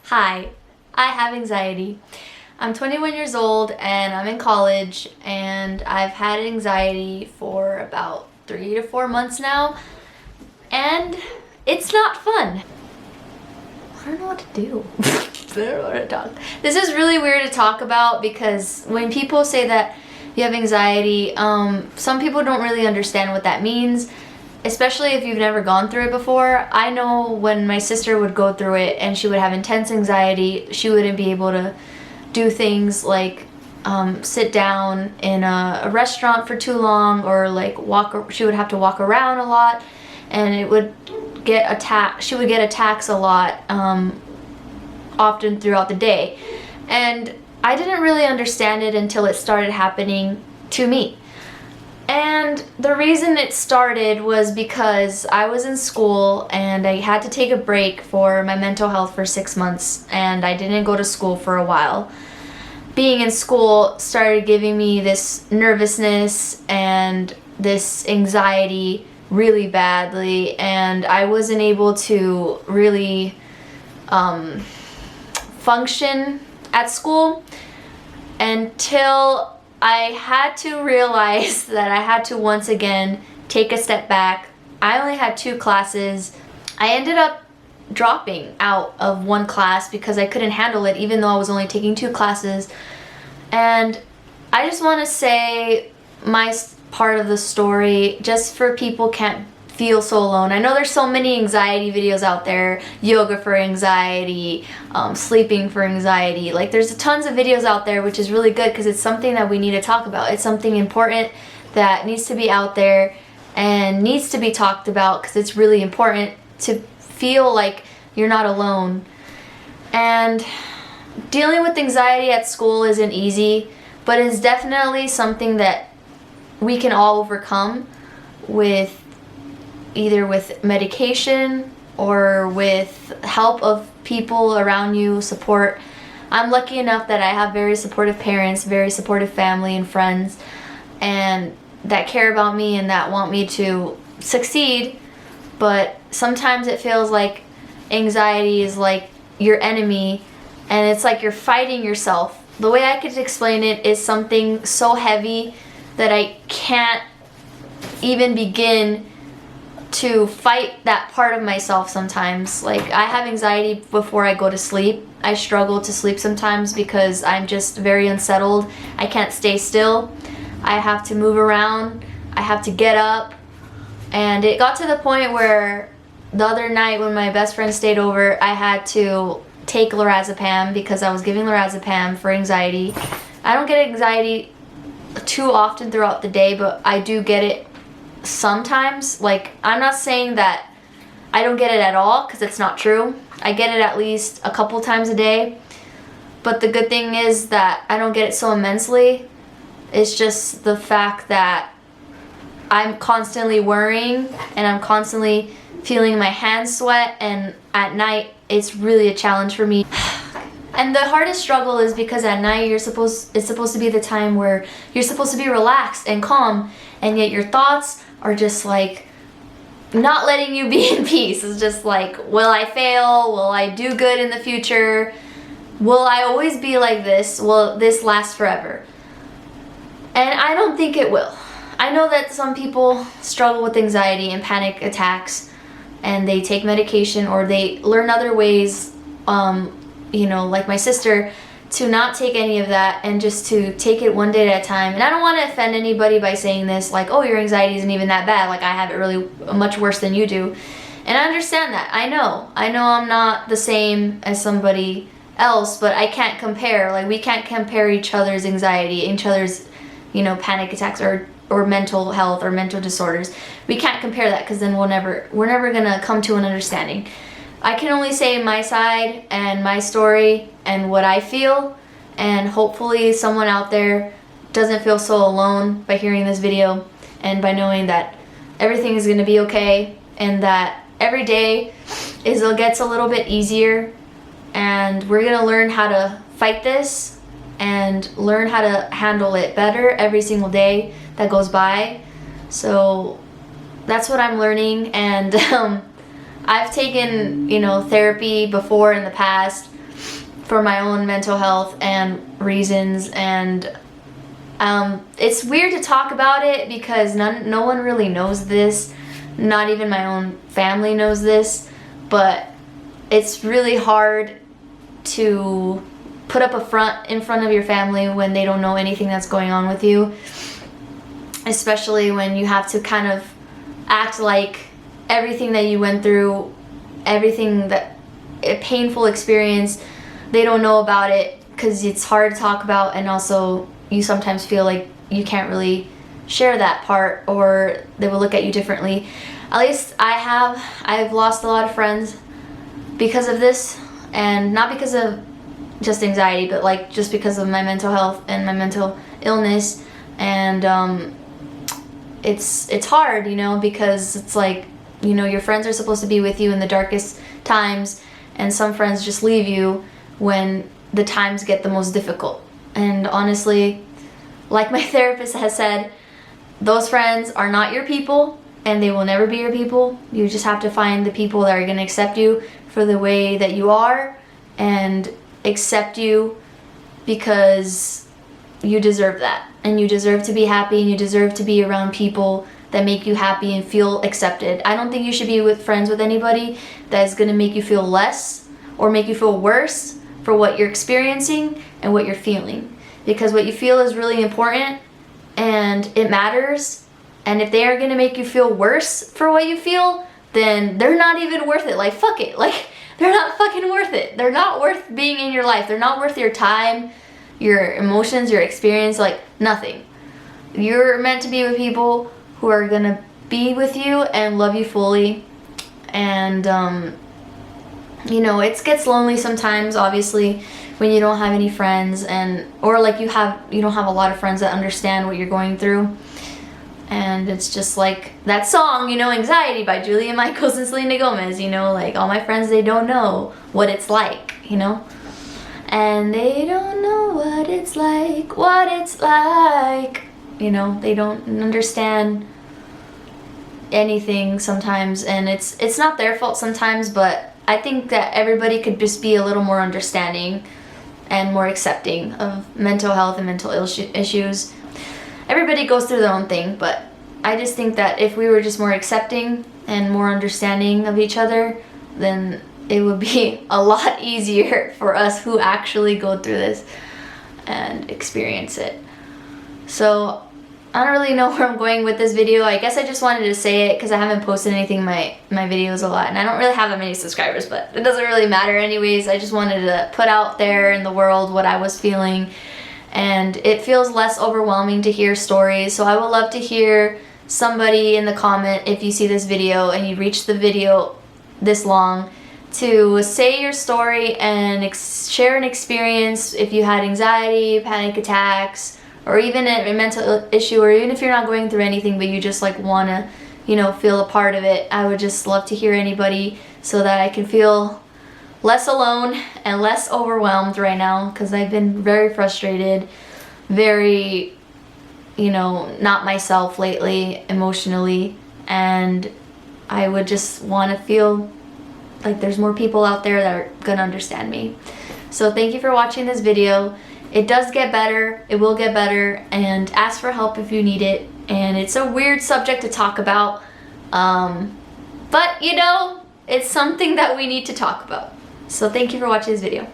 Hi, I have anxiety. I'm 21 years old and I'm in college, and I've had anxiety for about 3 to 4 months now, and it's not fun. I don't know what to do. I don't know what to talk. This is really weird to talk about because when people say that you have anxiety, some people don't really understand what that means. Especially if you've never gone through it before. I know when my sister would go through it and she would have intense anxiety, she wouldn't be able to do things like sit down in a restaurant for too long, or like she would have to walk around a lot, and it would get she would get attacks a lot often throughout the day. And I didn't really understand it until it started happening to me. And the reason it started was because I was in school and I had to take a break for my mental health for 6 months, and I didn't go to school for a while. Being in school started giving me this nervousness and this anxiety really badly, and I wasn't able to really function at school until I had to realize that I had to once again take a step back. I only had 2 classes. I ended up dropping out of one class because I couldn't handle it, even though I was only taking 2 classes. And I just want to say my part of the story, just for people can't feel so alone. I know there's so many anxiety videos out there, yoga for anxiety, sleeping for anxiety. Like, there's tons of videos out there, which is really good because it's something that we need to talk about. It's something important that needs to be out there and needs to be talked about, because it's really important to feel like you're not alone. And dealing with anxiety at school isn't easy, but it's definitely something that we can all overcome with either with medication or with help of people around you, support. I'm lucky enough that I have very supportive parents, very supportive family and friends, and that care about me and that want me to succeed. But sometimes it feels like anxiety is like your enemy, and it's like you're fighting yourself. The way I could explain it is something so heavy that I can't even begin to fight that part of myself sometimes. Like, I have anxiety before I go to sleep. I struggle to sleep sometimes because I'm just very unsettled. I can't stay still. I have to move around. I have to get up. And it got to the point where the other night when my best friend stayed over, I had to take lorazepam because I was giving lorazepam for anxiety. I don't get anxiety too often throughout the day, but I do get it sometimes. Like, I'm not saying that I don't get it at all, because it's not true. I get it at least a couple times a day. But the good thing is that I don't get it so immensely. It's just the fact that I'm constantly worrying and I'm constantly feeling my hands sweat, and at night it's really a challenge for me. And the hardest struggle is because at night it's supposed to be the time where you're supposed to be relaxed and calm, and yet your thoughts are just like not letting you be in peace. It's just like, will I fail? Will I do good in the future? Will I always be like this? Will this last forever? And I don't think it will. I know that some people struggle with anxiety and panic attacks, and they take medication or they learn other ways, like my sister, to not take any of that and just to take it one day at a time. And I don't want to offend anybody by saying this, like, oh, your anxiety isn't even that bad, like I have it really much worse than you do. And I understand that. I know I'm not the same as somebody else, but I can't compare. Like, we can't compare each other's anxiety, each other's, panic attacks or mental health or mental disorders. We can't compare that, because then we're never gonna come to an understanding. I can only say my side and my story and what I feel, and hopefully someone out there doesn't feel so alone by hearing this video and by knowing that everything is going to be okay, and that every day gets a little bit easier, and we're going to learn how to fight this and learn how to handle it better every single day that goes by. So that's what I'm learning, and I've taken, therapy before in the past, for my own mental health and reasons, and it's weird to talk about it because no one really knows this. Not even my own family knows this, but it's really hard to put up a front in front of your family when they don't know anything that's going on with you, especially when you have to kind of act like everything that you went through, everything that a painful experience, they don't know about it because it's hard to talk about, and also you sometimes feel like you can't really share that part or they will look at you differently. At least I've lost a lot of friends because of this, and not because of just anxiety, but like just because of my mental health and my mental illness. And it's hard, you know, because it's like, you know, your friends are supposed to be with you in the darkest times, and some friends just leave you when the times get the most difficult. And honestly, like my therapist has said, those friends are not your people and they will never be your people. You just have to find the people that are going to accept you for the way that you are and accept you because you deserve that. And you deserve to be happy, and you deserve to be around people that make you happy and feel accepted. I don't think you should be friends with anybody that is going to make you feel less or make you feel worse for what you're experiencing and what you're feeling. Because what you feel is really important and it matters. And if they are going to make you feel worse for what you feel, then they're not even worth it. Like, fuck it. Like, they're not fucking worth it. They're not worth being in your life. They're not worth your time, your emotions, your experience, like nothing. You're meant to be with people who are going to be with you and love you fully. And, you know, it gets lonely sometimes, obviously, when you don't have any friends, or like you don't have a lot of friends that understand what you're going through. And it's just like that song, you know, Anxiety by Julia Michaels and Selena Gomez, you know, like all my friends, they don't know what it's like, you know, and they don't know what it's like, you know, they don't understand anything sometimes, and it's not their fault sometimes, but I think that everybody could just be a little more understanding and more accepting of mental health and mental issues. Everybody goes through their own thing, but I just think that if we were just more accepting and more understanding of each other, then it would be a lot easier for us who actually go through this and experience it. So I don't really know where I'm going with this video. I guess I just wanted to say it because I haven't posted anything in my videos a lot, and I don't really have that many subscribers, but it doesn't really matter anyways. I just wanted to put out there in the world what I was feeling, and it feels less overwhelming to hear stories. So I would love to hear somebody in the comment, if you see this video and you reach the video this long, to say your story and share an experience. If you had anxiety, panic attacks, or even a mental issue, or even if you're not going through anything but you just like want to, you know, feel a part of it, I would just love to hear anybody so that I can feel less alone and less overwhelmed right now, because I've been very frustrated, very, you know, not myself lately emotionally, and I would just want to feel like there's more people out there that are gonna understand me. So thank you for watching this video. It does get better, it will get better, and ask for help if you need it. And it's a weird subject to talk about, but you know, it's something that we need to talk about. So thank you for watching this video.